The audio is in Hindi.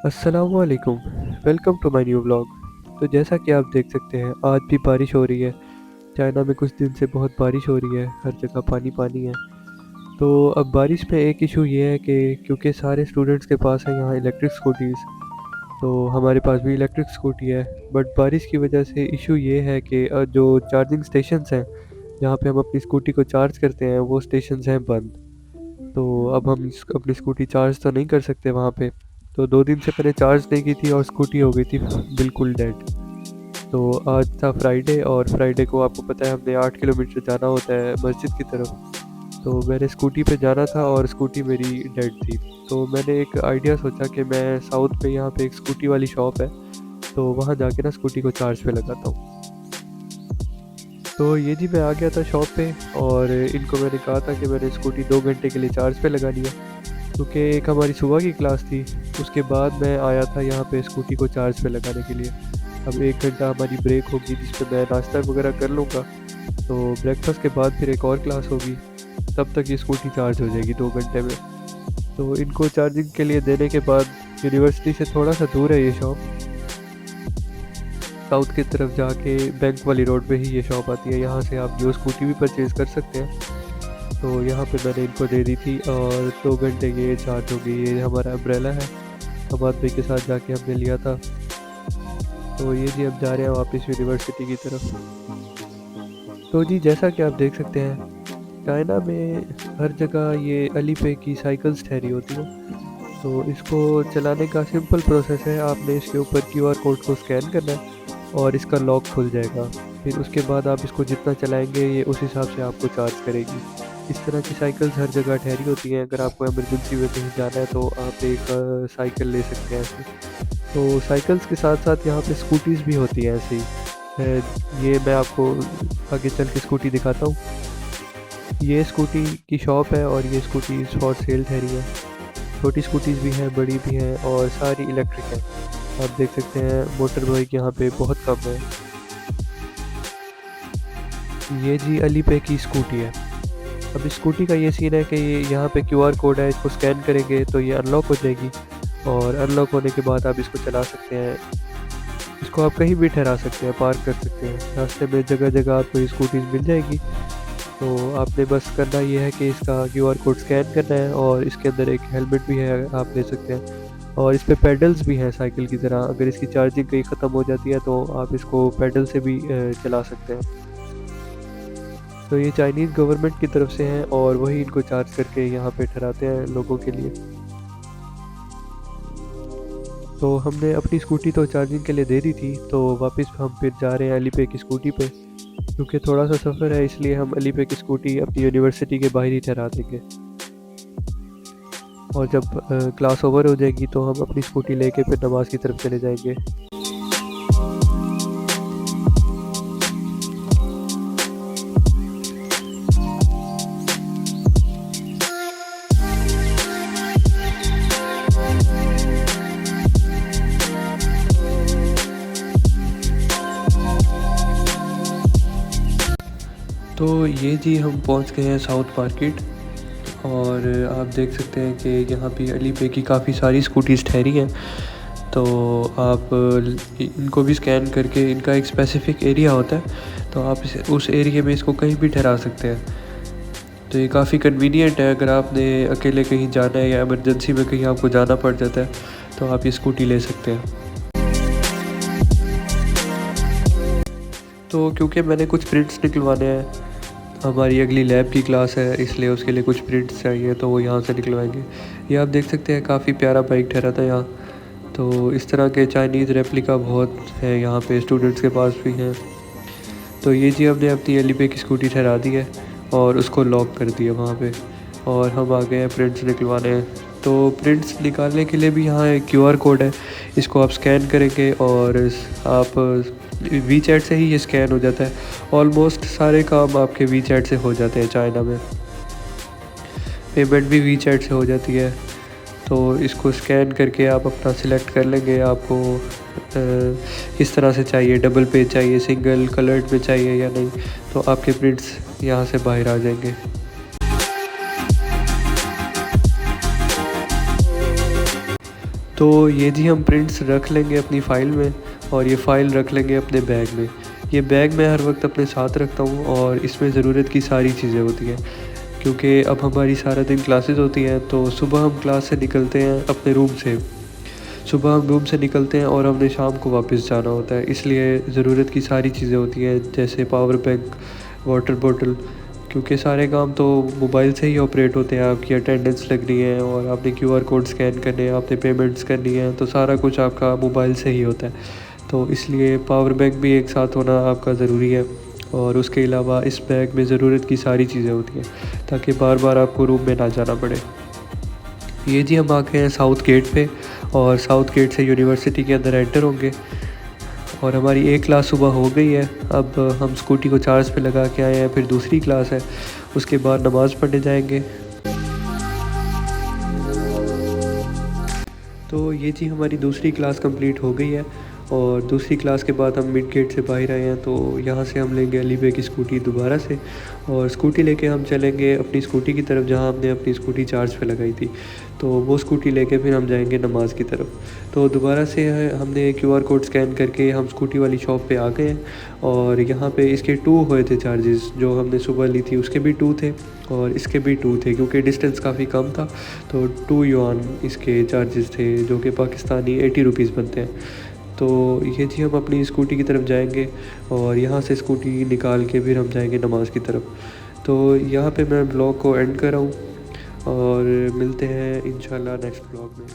अस्सलामुअलैकुम। Welcome to my new vlog. तो जैसा कि आप देख सकते हैं आज भी बारिश हो रही है। चाइना में कुछ दिन से बहुत बारिश हो रही है, हर जगह पानी पानी है। तो अब बारिश में एक इशू ये है कि क्योंकि सारे स्टूडेंट्स के पास है यहाँ इलेक्ट्रिक स्कूटीज़, तो हमारे पास भी इलेक्ट्रिक स्कूटी है। बट बारिश की वजह से इशू ये है कि जो चार्जिंग स्टेशंस हैं जहाँ पे हम अपनी स्कूटी को चार्ज करते हैं वो स्टेशंस हैं बंद। तो अब हम अपनी स्कूटी चार्ज तो नहीं कर सकते वहाँ पे। तो 2 दिन से मैंने चार्ज नहीं की थी और स्कूटी हो गई थी बिल्कुल डेड। तो आज था फ्राइडे और फ्राइडे को आपको पता है हमने 8 किलोमीटर जाना होता है मस्जिद की तरफ। तो मैंने स्कूटी पे जाना था और स्कूटी मेरी डेड थी। तो मैंने एक आइडिया सोचा कि मैं साउथ पे यहाँ पे एक स्कूटी वाली शॉप है, तो वहाँ जाके ना स्कूटी को चार्ज पे लगाता हूँ। तो ये जी मैं आ गया था शॉप पे और इनको मैंने कहा था कि मैंने स्कूटी 2 घंटे के लिए चार्ज पे लगानी है, क्योंकि एक हमारी सुबह की क्लास थी। उसके बाद मैं आया था यहाँ पे स्कूटी को चार्ज पे लगाने के लिए। अब 1 घंटा हमारी ब्रेक होगी जिस पे मैं नाश्ता वगैरह कर लूँगा। तो ब्रेकफास्ट के बाद फिर एक और क्लास होगी, तब तक ये स्कूटी चार्ज हो जाएगी 2 घंटे में। तो इनको चार्जिंग के लिए देने के बाद यूनिवर्सिटी से थोड़ा सा दूर है ये शॉप। साउथ की तरफ जाके बैंक वाली रोड पे ही ये शॉप आती है, यहाँ से आप जो स्कूटी भी परचेज़ कर सकते हैं। तो यहाँ पे मैंने इनको दे दी थी और 2 घंटे ये चार्ज हो गई। ये हमारा अम्ब्रेला है, हमारे भाई के साथ जाके हमने लिया था। तो ये जी अब जा रहे हैं वापस यूनिवर्सिटी की तरफ। तो जी जैसा कि आप देख सकते हैं चाइना में हर जगह ये अली पे की साइकिल्स ठहरी होती हैं। तो इसको चलाने का सिंपल प्रोसेस है, आपने इसके ऊपर क्यूआर कोड को स्कैन करना है और इसका लॉक खुल जाएगा। फिर उसके बाद आप इसको जितना चलाएंगे ये उस हिसाब से आपको चार्ज करेगी। इस तरह की साइकिल्स हर जगह ठहरी होती हैं। अगर आपको इमरजेंसी में कहीं जाना है तो आप एक साइकिल ले सकते हैं ऐसे। तो साइकिल्स के साथ साथ यहाँ पे स्कूटीज़ भी होती हैं ऐसे ही। ये मैं आपको आगे चल के स्कूटी दिखाता हूँ। ये स्कूटी की शॉप है और ये स्कूटी फॉर सेल ठहरी है। छोटी स्कूटीज़ भी हैं, बड़ी भी हैं और सारी इलेक्ट्रिक हैं। आप देख सकते हैं मोटर बाइक यहाँ पे बहुत कम है। ये जी अली पे की स्कूटी है। अब इस स्कूटी का ये सीन है कि ये यहाँ पे क्यूआर कोड है, इसको स्कैन करेंगे तो ये अनलॉक हो जाएगी और अनलॉक होने के बाद आप इसको चला सकते हैं। इसको आप कहीं भी ठहरा सकते हैं, पार्क कर सकते हैं। रास्ते में जगह जगह आपको ये स्कूटीज़ मिल जाएगी। तो आपने बस करना ये है कि इसका क्यूआर कोड स्कैन करना है और इसके अंदर एक हेलमेट भी है, आप ले सकते हैं। और इस पे पेडल्स भी हैं साइकिल की तरह। अगर इसकी चार्जिंग कहीं ख़त्म हो जाती है तो आप इसको पेडल से भी चला सकते हैं। तो ये चाइनीज़ गवर्नमेंट की तरफ से हैं और वही इनको चार्ज करके यहाँ पे ठहराते हैं लोगों के लिए। तो हमने अपनी स्कूटी तो चार्जिंग के लिए दे दी थी, तो वापस हम फिर जा रहे हैं अलीपे की स्कूटी पे। क्योंकि थोड़ा सा सफ़र है इसलिए हम अलीपे की स्कूटी अपनी यूनिवर्सिटी के बाहर ही ठहरा देंगे। और जब क्लास ओवर हो जाएगी तो हम अपनी स्कूटी लेके फिर नमाज की तरफ चले जाएंगे। तो ये जी हम पहुंच गए हैं साउथ मार्केट और आप देख सकते हैं कि यहाँ पे अली पे की काफ़ी सारी स्कूटीज़ ठहरी हैं। तो आप इनको भी स्कैन करके, इनका एक स्पेसिफ़िक एरिया होता है तो आप उस एरिया में इसको कहीं भी ठहरा सकते हैं। तो ये काफ़ी कन्वीनियंट है, अगर आपने अकेले कहीं जाना है या इमरजेंसी में कहीं आपको जाना पड़ जाता है तो आप ये स्कूटी ले सकते हैं। तो क्योंकि मैंने कुछ प्रिंट्स निकलवाने हैं, हमारी अगली लैब की क्लास है इसलिए उसके लिए कुछ प्रिंट्स चाहिए तो वो यहाँ से निकलवाएंगे। ये आप देख सकते हैं काफ़ी प्यारा बाइक ठहरा था यहाँ। तो इस तरह के चाइनीज़ रेप्लिका बहुत है यहाँ पे, स्टूडेंट्स के पास भी हैं। तो ये जी हमने अपनी एली पे की स्कूटी ठहरा दी है और उसको लॉक कर दिया वहाँ पे और हम आ गए हैं प्रिंट्स निकलवाने। तो प्रिंट्स निकालने के लिए भी यहाँ एक क्यूआर कोड है, इसको आप स्कैन करेंगे और आप वी चैट से ही ये स्कैन हो जाता है। ऑलमोस्ट सारे काम आपके वी चैट से हो जाते हैं चाइना में, पेमेंट भी वी चैट से हो जाती है। तो इसको स्कैन करके आप अपना सिलेक्ट कर लेंगे, आपको किस तरह से चाहिए, डबल पेज चाहिए, सिंगल कलर्ड में चाहिए या नहीं। तो आपके प्रिंट्स यहाँ से बाहर आ जाएंगे। तो ये जी हम प्रिंट्स रख लेंगे अपनी फ़ाइल में और ये फ़ाइल रख लेंगे अपने बैग में। ये बैग मैं हर वक्त अपने साथ रखता हूँ और इसमें ज़रूरत की सारी चीज़ें होती हैं, क्योंकि अब हमारी सारा दिन क्लासेस होती हैं। तो सुबह हम क्लास से निकलते हैं अपने रूम से, सुबह हम रूम से निकलते हैं और हमने शाम को वापस जाना होता है, इसलिए ज़रूरत की सारी चीज़ें होती हैं, जैसे पावर बैंक, वाटर बॉटल, क्योंकि सारे काम तो मोबाइल से ही ऑपरेट होते हैं। आपकी अटेंडेंस लगनी है और आपने क्यूआर कोड स्कैन करने हैं, आपने पेमेंट्स करनी है, तो सारा कुछ आपका मोबाइल से ही होता है। तो इसलिए पावर बैंक भी एक साथ होना आपका ज़रूरी है। और उसके अलावा इस बैग में ज़रूरत की सारी चीज़ें होती हैं, ताकि बार बार आपको रूम में ना जाना पड़े। ये जी हम आ गए हैं साउथ गेट पे और साउथ गेट से यूनिवर्सिटी के अंदर एंटर होंगे और हमारी एक क्लास सुबह हो गई है। अब हम स्कूटी को चार्ज पे लगा के आए हैं, फिर दूसरी क्लास है, उसके बाद नमाज़ पढ़ने जाएंगे। तो ये जी हमारी दूसरी क्लास कंप्लीट हो गई है और दूसरी क्लास के बाद हम मिड गेट से बाहर आए हैं। तो यहाँ से हम लेंगे अली बे की स्कूटी दोबारा से और स्कूटी लेके हम चलेंगे अपनी स्कूटी की तरफ, जहाँ हमने अपनी स्कूटी चार्ज पे लगाई थी। तो वो स्कूटी लेके फिर हम जाएंगे नमाज की तरफ। तो दोबारा से हमने क्यूआर कोड स्कैन करके हम स्कूटी वाली शॉप पे आ गए हैं और यहाँ पे इसके 2 हुए थे चार्जेस। जो हमने सुबह ली थी उसके भी 2 थे और इसके भी 2 थे, क्योंकि डिस्टेंस काफ़ी कम था। तो 2 युआन इसके चार्जेस थे, जो कि पाकिस्तानी 80 रुपीज़ बनते हैं। तो ये जी हम अपनी स्कूटी की तरफ जाएंगे और यहाँ से स्कूटी निकाल के फिर हम जाएंगे नमाज़ की तरफ। तो यहाँ पे मैं ब्लॉग को एंड कर रहा हूँ और मिलते हैं इंशाल्लाह नेक्स्ट ब्लॉग में।